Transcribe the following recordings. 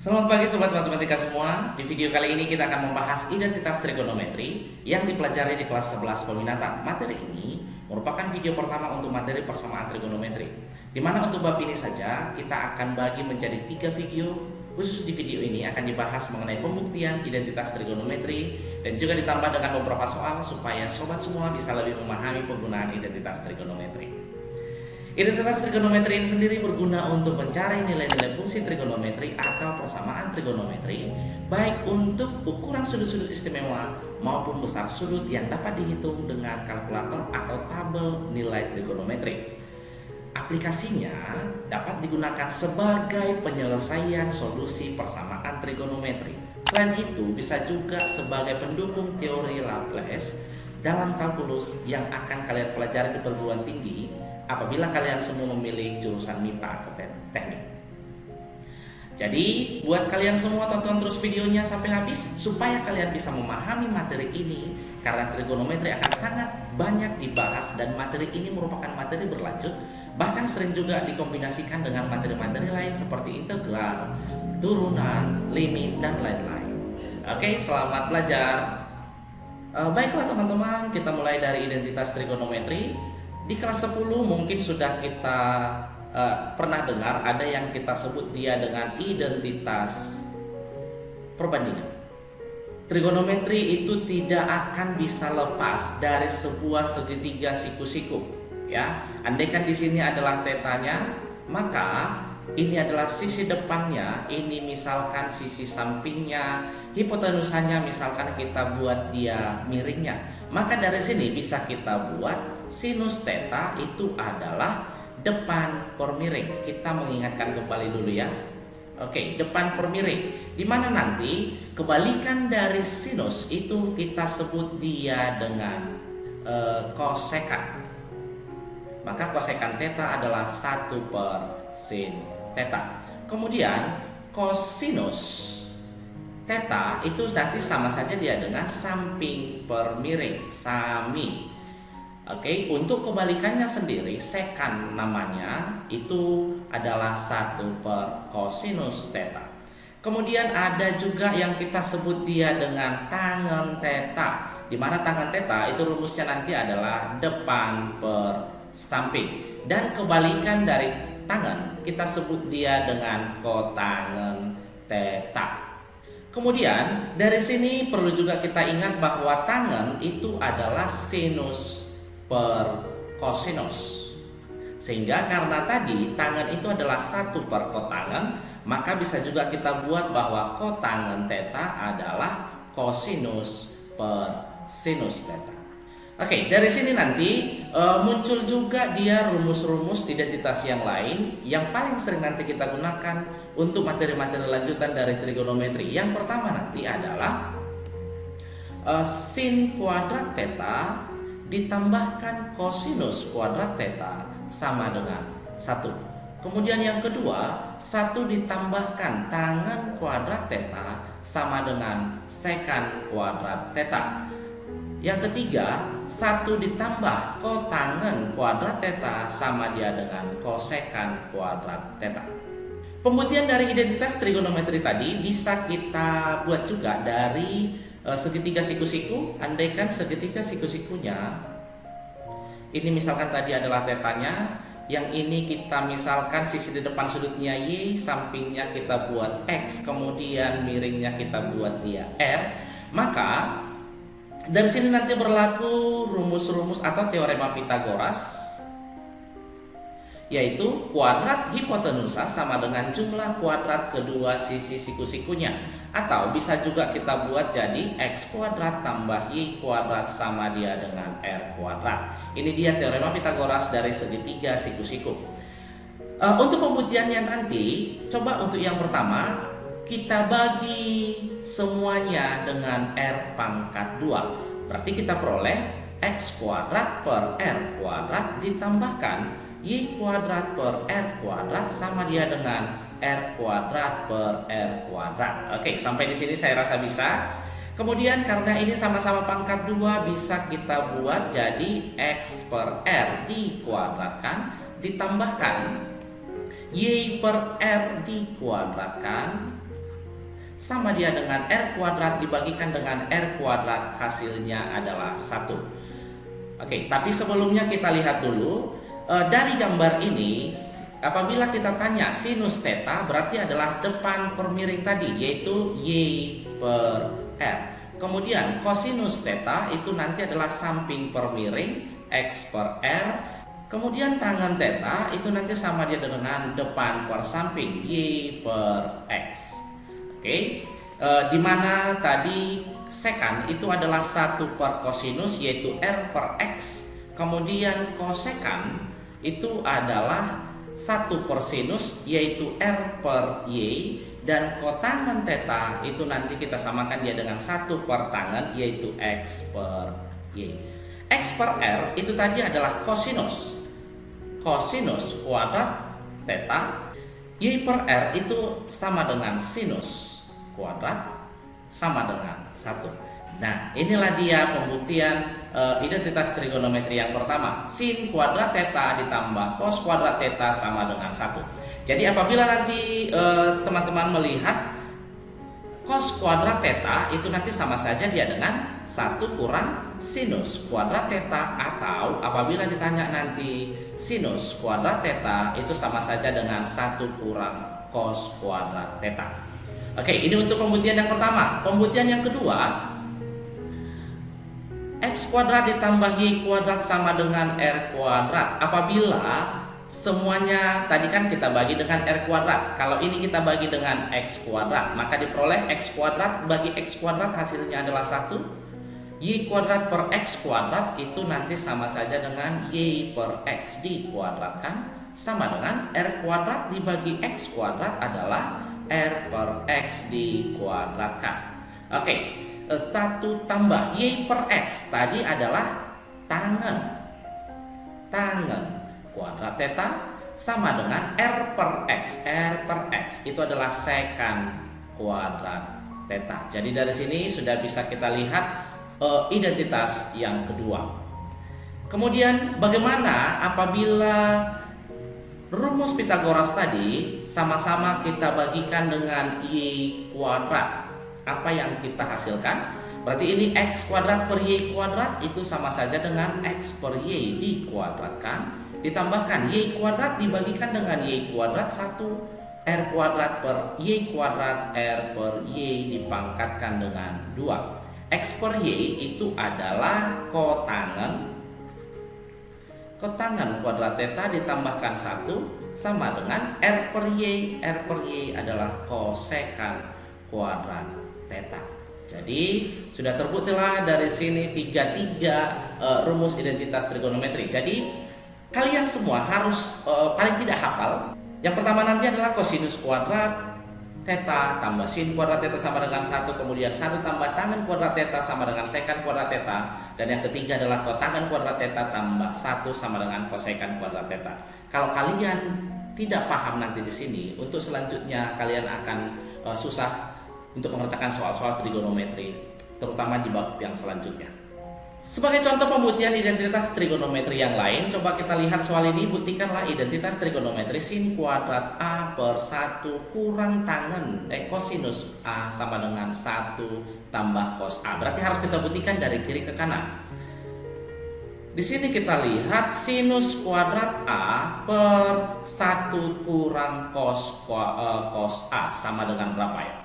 Selamat pagi Sobat Matematika semua. Di video kali ini kita akan membahas identitas trigonometri yang dipelajari di kelas 11 peminatan. Materi ini merupakan video pertama untuk materi persamaan trigonometri, di mana untuk bab ini saja kita akan bagi menjadi 3 video. Khusus di video ini akan dibahas mengenai pembuktian identitas trigonometri dan juga ditambah dengan beberapa soal supaya sobat semua bisa lebih memahami penggunaan identitas trigonometri. Identitas trigonometri ini sendiri berguna untuk mencari nilai-nilai fungsi trigonometri atau persamaan trigonometri, baik untuk ukuran sudut-sudut istimewa maupun besar sudut yang dapat dihitung dengan kalkulator atau tabel nilai trigonometri. Aplikasinya dapat digunakan sebagai penyelesaian solusi persamaan trigonometri. Selain itu, bisa juga sebagai pendukung teori Laplace dalam kalkulus yang akan kalian pelajari di perguruan tinggi apabila kalian semua memilih jurusan MIPA atau teknik. Jadi, buat kalian semua tonton terus videonya sampai habis supaya kalian bisa memahami materi ini, karena trigonometri akan sangat banyak dibahas dan materi ini merupakan materi berlanjut, bahkan sering juga dikombinasikan dengan materi-materi lain seperti integral, turunan, limit, dan lain-lain. Oke, selamat belajar. Baiklah teman-teman, kita mulai dari identitas trigonometri. Di kelas 10 mungkin sudah kita pernah dengar ada yang kita sebut dia dengan identitas perbandingan. Trigonometri itu tidak akan bisa lepas dari sebuah segitiga siku-siku, ya. Andaikan di sini adalah tetanya, maka ini adalah sisi depannya, ini misalkan sisi sampingnya, hipotenusanya misalkan kita buat dia miringnya. Maka dari sini bisa kita buat sinus theta itu adalah depan per miring. Kita mengingatkan kembali dulu ya. Oke, depan per miring. Dimana nanti kebalikan dari sinus itu kita sebut dia dengan kosekan. Maka kosekan theta adalah 1 per sin theta. Kemudian kosinus theta itu nanti sama saja dia dengan samping per miring, sami. Oke, untuk kebalikannya sendiri, sekan namanya, itu adalah 1 per kosinus theta. Kemudian ada juga yang kita sebut dia dengan tangen theta, di mana tangen theta itu rumusnya nanti adalah depan per samping. Dan kebalikan dari tangen kita sebut dia dengan kotangen theta. Kemudian dari sini perlu juga kita ingat bahwa tangen itu adalah sinus per kosinus. Sehingga karena tadi tangen itu adalah 1 per kotangen, maka bisa juga kita buat bahwa kotangen theta adalah kosinus per sinus theta. Oke, dari sini nanti muncul juga dia rumus-rumus identitas yang lain yang paling sering nanti kita gunakan untuk materi-materi lanjutan dari trigonometri. Yang pertama nanti adalah sin kuadrat theta ditambahkan kosinus kuadrat theta sama dengan 1. Kemudian yang kedua, 1 ditambahkan tangen kuadrat theta sama dengan sekan kuadrat theta. Yang ketiga, 1 ditambah kotangen kuadrat theta sama dia dengan kosekan kuadrat theta. Pembuktian dari identitas trigonometri tadi bisa kita buat juga dari segitiga siku-siku. Andaikan segitiga siku-sikunya ini misalkan tadi adalah tetanya, yang ini kita misalkan sisi di depan sudutnya Y, sampingnya kita buat X, kemudian miringnya kita buat dia R. Maka dari sini nanti berlaku rumus-rumus atau teorema Pitagoras, yaitu kuadrat hipotenusa sama dengan jumlah kuadrat kedua sisi siku-sikunya. Atau bisa juga kita buat jadi X kuadrat tambah Y kuadrat sama dia dengan R kuadrat. Ini dia teorema Pitagoras dari segitiga siku-siku. Untuk pembuktiannya nanti, coba untuk yang pertama kita bagi semuanya dengan R pangkat 2. Berarti kita peroleh X kuadrat per R kuadrat ditambahkan Y kuadrat per R kuadrat sama dia dengan R kuadrat per R kuadrat. Oke, sampai di sini saya rasa bisa. Kemudian karena ini sama-sama pangkat 2, bisa kita buat jadi X per R dikuadratkan ditambahkan Y per R dikuadratkan sama dia dengan R kuadrat dibagikan dengan R kuadrat, hasilnya adalah 1. Oke, tapi sebelumnya kita lihat dulu dari gambar ini, apabila kita tanya sinus theta berarti adalah depan per miring tadi, yaitu Y per R. Kemudian kosinus theta itu nanti adalah samping per miring, X per R. Kemudian tangen theta itu nanti sama dia dengan depan per samping, Y per X. Oke, di mana tadi sekan itu adalah 1 per kosinus, yaitu R per X. Kemudian kosekan itu adalah 1 per sinus, yaitu R per Y. Dan kotangen theta itu nanti kita samakan dia dengan 1 per tangen, yaitu X per Y. X per R itu tadi adalah kosinus kuadrat theta. Y per R itu sama dengan sinus kuadrat sama dengan 1. Nah, inilah dia pembuktian identitas trigonometri yang pertama. Sin kuadrat theta ditambah cos kuadrat theta sama dengan 1. Jadi apabila nanti teman-teman melihat cos kuadrat theta itu nanti sama saja dia dengan 1 kurang sinus kuadrat theta, atau apabila ditanya nanti sinus kuadrat theta itu sama saja dengan 1 kurang cos kuadrat theta. Oke, ini untuk pembuktian yang pertama. Pembuktian yang kedua, X kuadrat ditambah Y kuadrat sama dengan R kuadrat. Apabila semuanya tadi kan kita bagi dengan R kuadrat, kalau ini kita bagi dengan X kuadrat, maka diperoleh X kuadrat bagi X kuadrat hasilnya adalah 1. Y kuadrat per X kuadrat itu nanti sama saja dengan Y per X dikuadratkan sama dengan R kuadrat dibagi X kuadrat adalah R per X dikuadratkan. Oke, 1 tambah Y per X tadi adalah tangen kuadrat theta sama dengan R per X. R per X itu adalah sekan kuadrat theta. Jadi dari sini sudah bisa kita lihat identitas yang kedua. Kemudian bagaimana apabila rumus Pitagoras tadi sama-sama kita bagikan dengan Y kuadrat? Apa yang kita hasilkan? Berarti ini X kuadrat per Y kuadrat itu sama saja dengan X per Y dikuadratkan, ditambahkan Y kuadrat dibagikan dengan Y kuadrat 1, R kuadrat per Y kuadrat, R per Y dipangkatkan dengan 2. X per Y itu adalah kotangen kuadrat theta ditambahkan 1 sama dengan R per Y. R per Y adalah kosekan kuadrat theta. Jadi sudah terbuktilah dari sini tiga rumus identitas trigonometri. Jadi kalian semua harus paling tidak hafal. Yang pertama nanti adalah kosinus kuadrat theta tambah sin kuadrat theta sama dengan 1, kemudian 1 tambah tangen kuadrat theta sama dengan sekan kuadrat theta, dan yang ketiga adalah kotangen kuadrat theta tambah 1 sama dengan kosekan kuadrat theta. Kalau kalian tidak paham nanti di sini, untuk selanjutnya kalian akan susah untuk mengerjakan soal-soal trigonometri, terutama di bab yang selanjutnya. Sebagai contoh pembuktian identitas trigonometri yang lain, coba kita lihat soal ini. Buktikanlah identitas trigonometri sin kuadrat A per 1 kurang tangen kosinus A sama dengan 1 tambah cos A. Berarti harus kita buktikan dari kiri ke kanan. Di sini kita lihat sinus kuadrat A per 1 kurang cos A sama dengan berapa ya?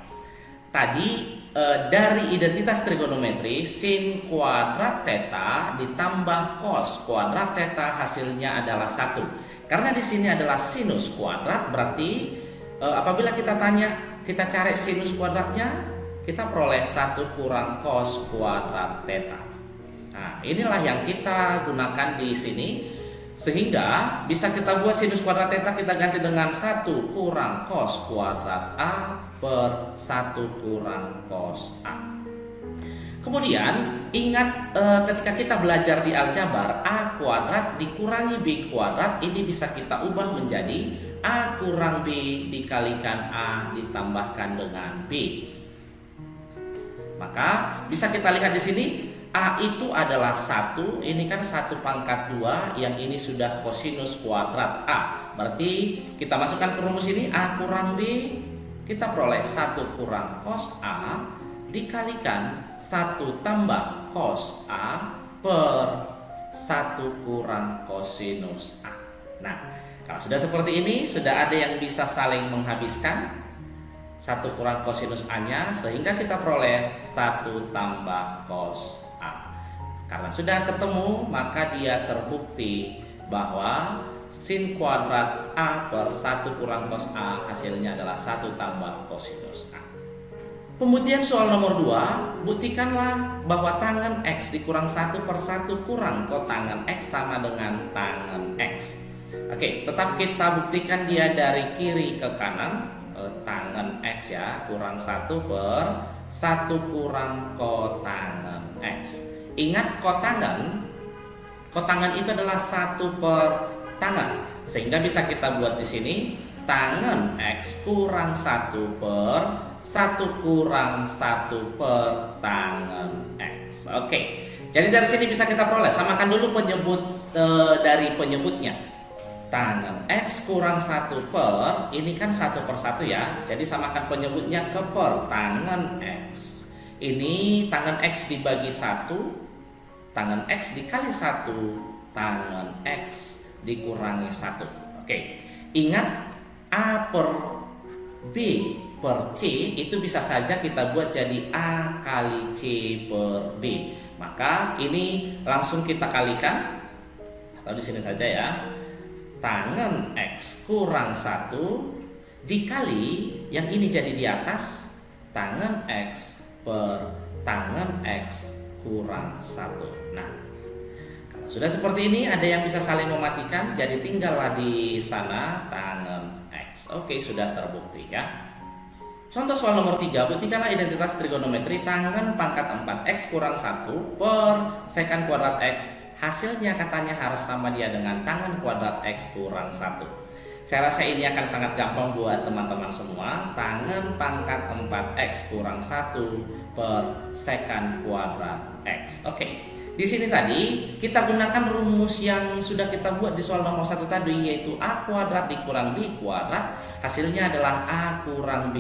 Tadi dari identitas trigonometri sin kuadrat theta ditambah cos kuadrat theta hasilnya adalah 1. Karena di sini adalah sinus kuadrat, berarti apabila kita tanya, kita cari sinus kuadratnya, kita peroleh 1 kurang cos kuadrat theta. Nah, inilah yang kita gunakan di sini, sehingga bisa kita buat sinus kuadrat theta kita ganti dengan 1 kurang cos kuadrat A per 1 kurang cos A. Kemudian ingat ketika kita belajar di aljabar, A kuadrat dikurangi B kuadrat ini bisa kita ubah menjadi A kurang B dikalikan A ditambahkan dengan B. Maka bisa kita lihat di sini A itu adalah 1, ini kan 1 pangkat 2, yang ini sudah kosinus kuadrat A. Berarti kita masukkan ke rumus ini A kurang B kita peroleh 1 kurang cos A dikalikan 1 tambah cos A per 1 kurang kosinus A. Nah, kalau sudah seperti ini, sudah ada yang bisa saling menghabiskan 1 kurang kosinus A-nya, sehingga kita peroleh 1 tambah cos A. Karena sudah ketemu, maka dia terbukti bahwa sin kuadrat A per 1 kurang cos A hasilnya adalah 1 tambah kosinus A. Pembuktian soal nomor 2, buktikanlah bahwa tangen X dikurang 1 per 1 kurang kotangen X sama dengan tangen X. Oke, tetap kita buktikan dia dari kiri ke kanan. Tangen X ya, kurang 1 per 1 kurang kotangen X. Ingat kotangen itu adalah 1 per tangen, sehingga bisa kita buat di sini tangen X kurang 1 per 1 kurang 1 per tangen X. Oke, jadi dari sini bisa kita peroleh, samakan dulu dari penyebutnya. Tangen X kurang 1 per, ini kan 1 per 1 ya, jadi samakan penyebutnya ke per tangen X. Ini tangen X dibagi 1, tangen X dikali 1, tangen X dikurangi 1. Oke, ingat A per B per C itu bisa saja kita buat jadi A kali C per B. Maka ini langsung kita kalikan, atau di sini saja ya. Tangen X kurang 1 dikali yang ini jadi di atas, tangen X per tangen X kurang 1. Nah, kalau sudah seperti ini, ada yang bisa saling mematikan, jadi tinggallah di sana tangen X. Oke, sudah terbukti ya. Contoh soal nomor 3, buktikanlah identitas trigonometri tangen pangkat 4x kurang 1 per sekan kuadrat x. Hasilnya katanya harus sama dia dengan tangen kuadrat x kurang 1. Saya rasa ini akan sangat gampang buat teman-teman semua. Tangen pangkat 4x kurang 1 per sekan kuadrat x. Oke. Di sini tadi kita gunakan rumus yang sudah kita buat di soal nomor 1 tadi, yaitu A kuadrat dikurang B kuadrat. Hasilnya adalah A kurang B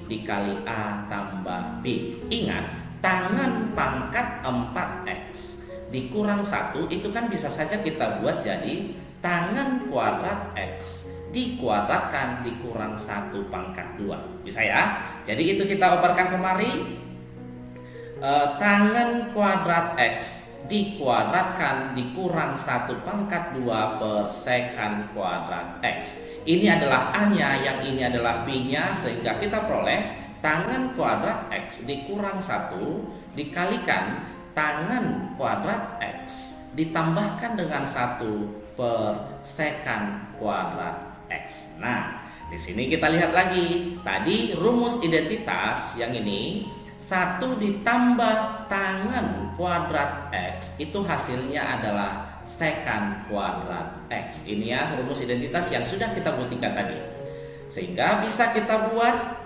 dikali A tambah B. Ingat, tangen pangkat 4x dikurang 1 itu kan bisa saja kita buat jadi tangen kuadrat x dikuadratkan dikurang 1 pangkat 2. Bisa ya? Jadi itu kita operkan kemari. Tangen kuadrat x dikuadratkan dikurang 1 pangkat 2 per sekan kuadrat x. Ini adalah A-nya, yang ini adalah B-nya, sehingga kita peroleh tangen kuadrat x dikurang 1 dikalikan tangen kuadrat x ditambahkan dengan 1 per sekan kuadrat x. Nah, di sini kita lihat lagi. Tadi rumus identitas yang ini 1 ditambah tangen kuadrat x itu hasilnya adalah sekan kuadrat x. Ini ya rumus identitas yang sudah kita buktikan tadi. Sehingga bisa kita buat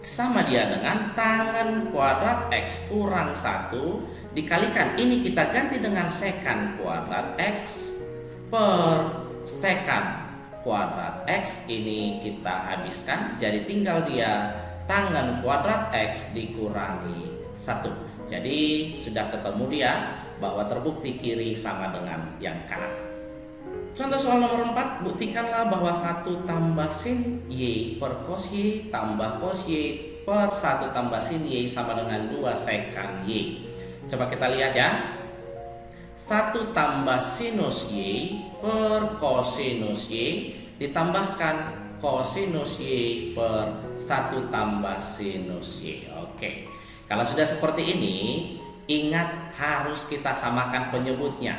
sama dia dengan tangen kuadrat x kurang 1 dikalikan, ini kita ganti dengan sekan kuadrat x per sekan kuadrat x. Ini kita habiskan, jadi tinggal dia tangen kuadrat x dikurangi 1. Jadi sudah ketemu dia bahwa terbukti kiri sama dengan yang kanan. Contoh soal nomor 4, buktikanlah bahwa 1 tambah sin y per cos y tambah cos y per 1 tambah sin y sama dengan 2 sekan y. Coba kita lihat ya. 1 tambah sinus y per cosinus y ditambahkan cosinus y per 1 tambah sinus y. Oke. Kalau sudah seperti ini, ingat harus kita samakan penyebutnya.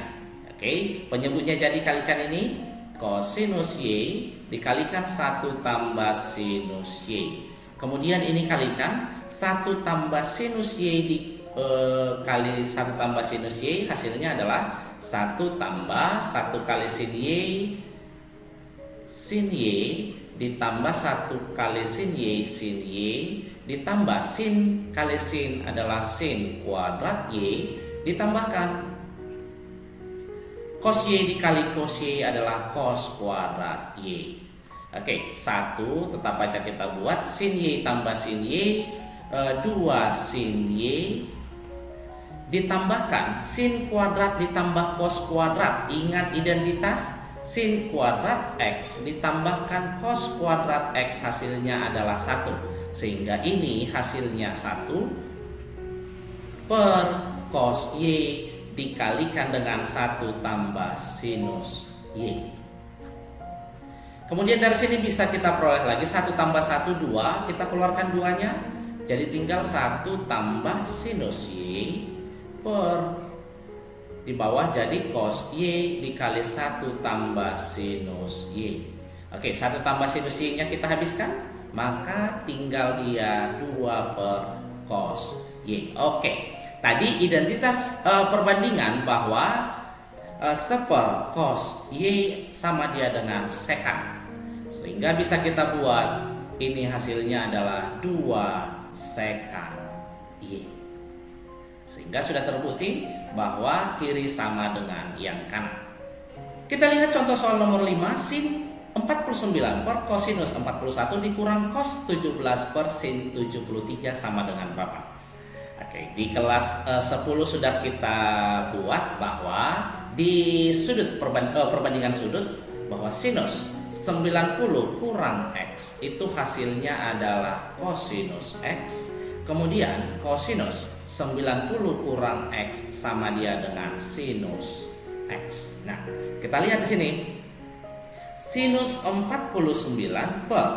Oke, penyebutnya jadi kalikan ini cosinus y dikalikan 1 tambah sinus y. Kemudian ini kalikan 1 tambah sinus y kali 1 tambah sinus y, hasilnya adalah 1 tambah 1 kali sin y ditambah 1 kali sin y ditambah sin kali sin adalah sin kuadrat y ditambahkan cos y dikali cos y adalah cos kuadrat y. Oke, 1 tetap aja kita buat sin Y tambah sin Y, 2 sin Y, ditambahkan sin kuadrat ditambah cos kuadrat. Ingat identitas, sin kuadrat X ditambahkan cos kuadrat X hasilnya adalah 1. Sehingga ini hasilnya 1 per cos Y dikalikan dengan 1 tambah sinus Y. Kemudian dari sini bisa kita peroleh lagi 1 tambah 1, 2. Kita keluarkan 2-nya. Jadi tinggal 1 tambah sinus Y per, di bawah jadi cos Y dikali 1 tambah sinus Y. Oke, 1 tambah sinus Y-nya kita habiskan. Maka tinggal dia 2 per cos Y. Oke, tadi identitas perbandingan bahwa seper cos Y sama dia dengan sekan. Sehingga bisa kita buat ini hasilnya adalah 2 sekan Y. Sehingga sudah terbukti bahwa kiri sama dengan yang kanan. Kita lihat contoh soal nomor 5, sin 49 per kosinus 41 dikurang cos 17 per sin 73 sama dengan berapa? Oke, di kelas 10 sudah kita buat bahwa di sudut perbandingan sudut bahwa sinus 90 kurang X itu hasilnya adalah kosinus X. Kemudian kosinus 90 kurang X sama dia dengan sinus X. Nah, kita lihat di sini. Sinus 49 per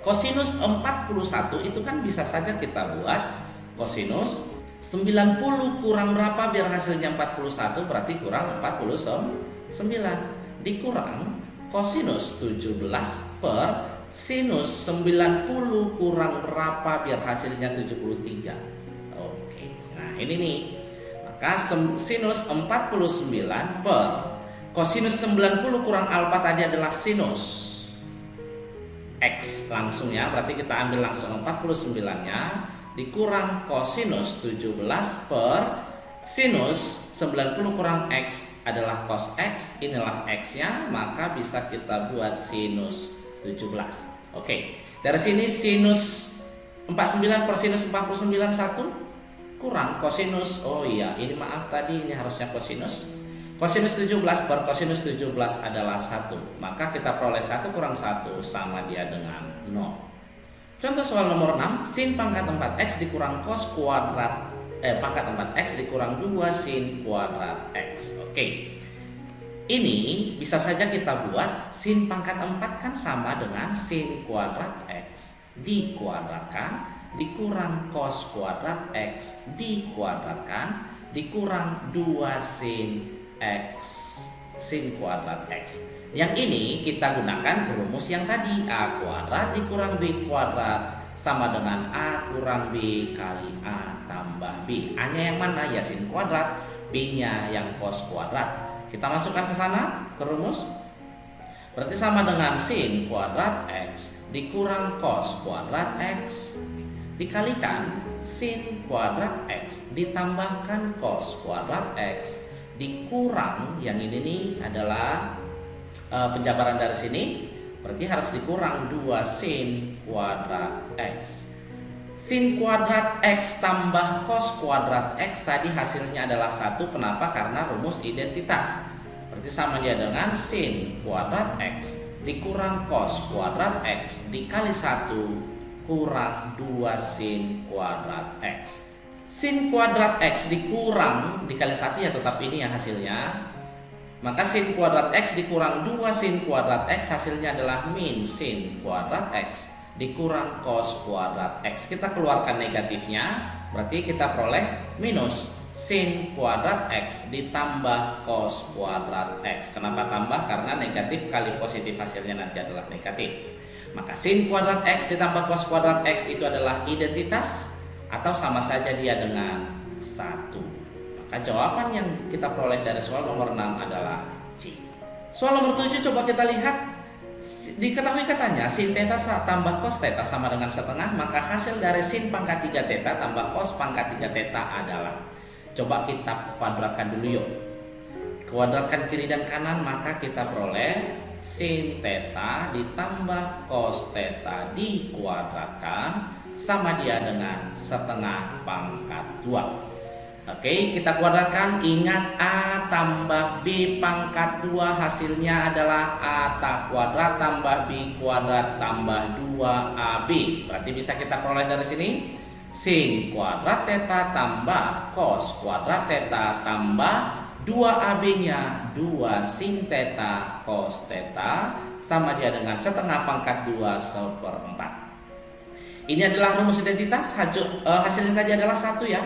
kosinus 41 itu kan bisa saja kita buat kosinus 90 kurang berapa biar hasilnya 41, berarti kurang 49 dikurang kosinus 17 per sinus 90 kurang berapa biar hasilnya 73. Oke, nah ini nih. Maka sinus 49 per kosinus 90 kurang alfa tadi adalah sinus X langsung ya, berarti kita ambil langsung 49-nya dikurang kosinus 17 per sinus 90 kurang X adalah cos X, inilah X-nya, maka bisa kita buat sinus 17. Oke, dari sini sinus 49 per sinus 49 1 kurang kosinus, oh iya ini maaf tadi ini harusnya kosinus 17 per kosinus 17 adalah 1, maka kita peroleh 1 kurang 1 sama dia dengan 0. Contoh soal nomor 6, sin pangkat 4x dikurang cos kuadrat pangkat 4x dikurang 2 sin kuadrat x. Oke, ini bisa saja kita buat sin pangkat 4 kan sama dengan sin kuadrat x dikuadratkan dikurang cos kuadrat x dikuadratkan dikurang 2 sin x sin kuadrat x. Yang ini kita gunakan rumus yang tadi, a kuadrat dikurang b kuadrat sama dengan a kurang b kali a tambah b. A-nya yang mana? Ya sin kuadrat, b-nya yang cos kuadrat. Kita masukkan ke sana ke rumus. Berarti sama dengan sin kuadrat x dikurang cos kuadrat x dikalikan sin kuadrat x ditambahkan cos kuadrat x dikurang yang ini nih adalah penjabaran dari sini, berarti harus dikurang 2 sin kuadrat x. Sin kuadrat x tambah cos kuadrat x tadi hasilnya adalah 1. Kenapa? Karena rumus identitas. Berarti sama dia dengan sin kuadrat x dikurang cos kuadrat x dikali 1 kurang 2 sin kuadrat x. Sin kuadrat x dikurang dikali 1 ya tetap ini ya hasilnya. Maka sin kuadrat x dikurang 2 sin kuadrat x hasilnya adalah min sin kuadrat x dikurang cos kuadrat x. Kita keluarkan negatifnya, berarti kita peroleh minus sin kuadrat x ditambah cos kuadrat x. Kenapa tambah? Karena negatif kali positif hasilnya nanti adalah negatif. Maka sin kuadrat x ditambah cos kuadrat x itu adalah identitas atau sama saja dia dengan 1. Maka jawaban yang kita peroleh dari soal nomor 6 adalah C. Soal nomor 7 coba kita lihat. Diketahui katanya sin theta tambah cos theta sama dengan setengah, maka hasil dari sin pangkat 3 theta tambah cos pangkat 3 theta adalah. Coba kita kuadratkan dulu yuk. Kuadratkan kiri dan kanan, maka kita peroleh sin theta ditambah cos theta dikuadratkan sama dia dengan setengah pangkat 2. Oke, kita kuadratkan. Ingat, A tambah B pangkat 2 hasilnya adalah A kuadrat tambah B kuadrat tambah 2AB. Berarti bisa kita peroleh dari sini sin kuadrat theta tambah cos kuadrat theta tambah 2AB-nya 2 sin theta cos theta sama dia dengan setengah pangkat 2/4. Ini adalah rumus identitas. Hasilnya tadi adalah 1 ya.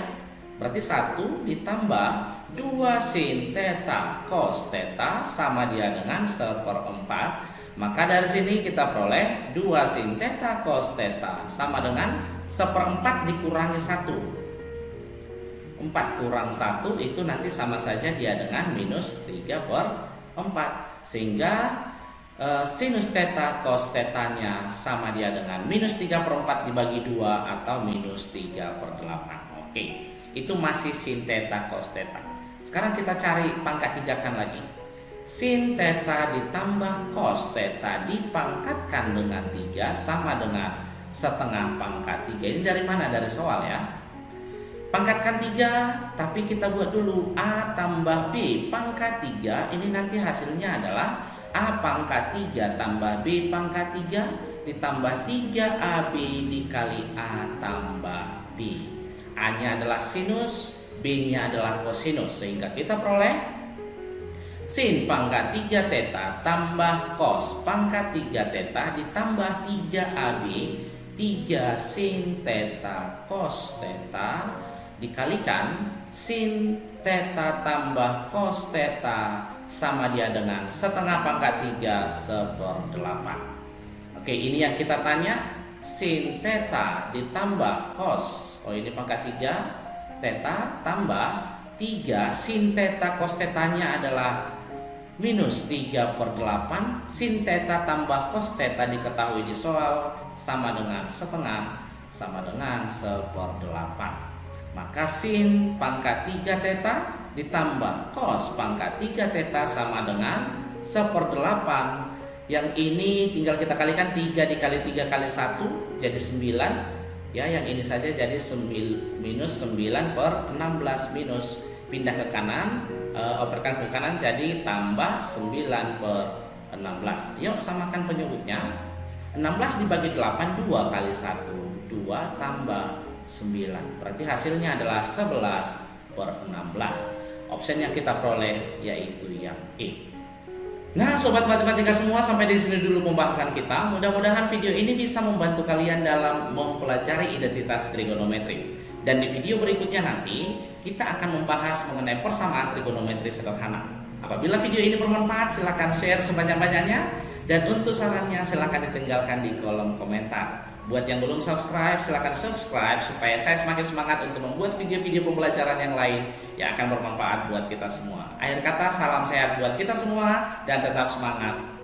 Berarti 1 ditambah 2 sin theta cos theta sama dia dengan 1/4. Maka dari sini kita peroleh 2 sin theta cos theta sama dengan 1/4 dikurangi 1. 4 kurang 1 itu nanti sama saja dia dengan minus 3/4. Sehingga sinus theta cos tetanya sama dia dengan minus 3/4 dibagi 2 atau minus 3/8. Oke, itu masih sin theta cos theta. Sekarang kita cari pangkat 3-kan lagi. Sin theta ditambah cos theta dipangkatkan dengan 3 sama dengan setengah pangkat 3. Ini dari mana? Dari soal ya. Pangkatkan 3, tapi kita buat dulu A tambah B pangkat 3. Ini nanti hasilnya adalah A pangkat 3 tambah B pangkat 3 ditambah 3AB dikali A tambah B. A-nya adalah sinus, B-nya adalah kosinus. Sehingga kita peroleh sin pangkat 3 theta tambah cos pangkat 3 theta ditambah 3AB 3 sin theta cos theta dikalikan sin theta tambah cos theta sama dia dengan setengah pangkat 3/8. Oke, ini yang kita tanya. Sin theta ditambah cos, ini pangkat 3 theta tambah 3 sin theta cos tetanya adalah minus 3/8. Sin theta tambah cos theta diketahui di soal sama dengan setengah sama dengan 1/8. Maka sin pangkat 3 theta ditambah cos pangkat 3 theta sama dengan 1/8. Yang ini tinggal kita kalikan, 3 dikali 3 kali 1 jadi 9 ya. Yang ini saja jadi minus 9/16 minus pindah ke kanan, operkan ke kanan jadi tambah 9/16. Yuk samakan penyebutnya. 16 dibagi 8 2 kali 1 2 tambah 9. Berarti hasilnya adalah 11/16. Opsi yang kita peroleh yaitu yang E. Nah, sobat matematika semua, sampai di sini dulu pembahasan kita. Mudah-mudahan video ini bisa membantu kalian dalam mempelajari identitas trigonometri. Dan di video berikutnya nanti kita akan membahas mengenai persamaan trigonometri sederhana. Apabila video ini bermanfaat, silakan share sebanyak-banyaknya. Dan untuk sarannya silakan ditinggalkan di kolom komentar. Buat yang belum subscribe, silakan subscribe supaya saya semakin semangat untuk membuat video-video pembelajaran yang lain yang akan bermanfaat buat kita semua. Akhir kata, salam sehat buat kita semua dan tetap semangat.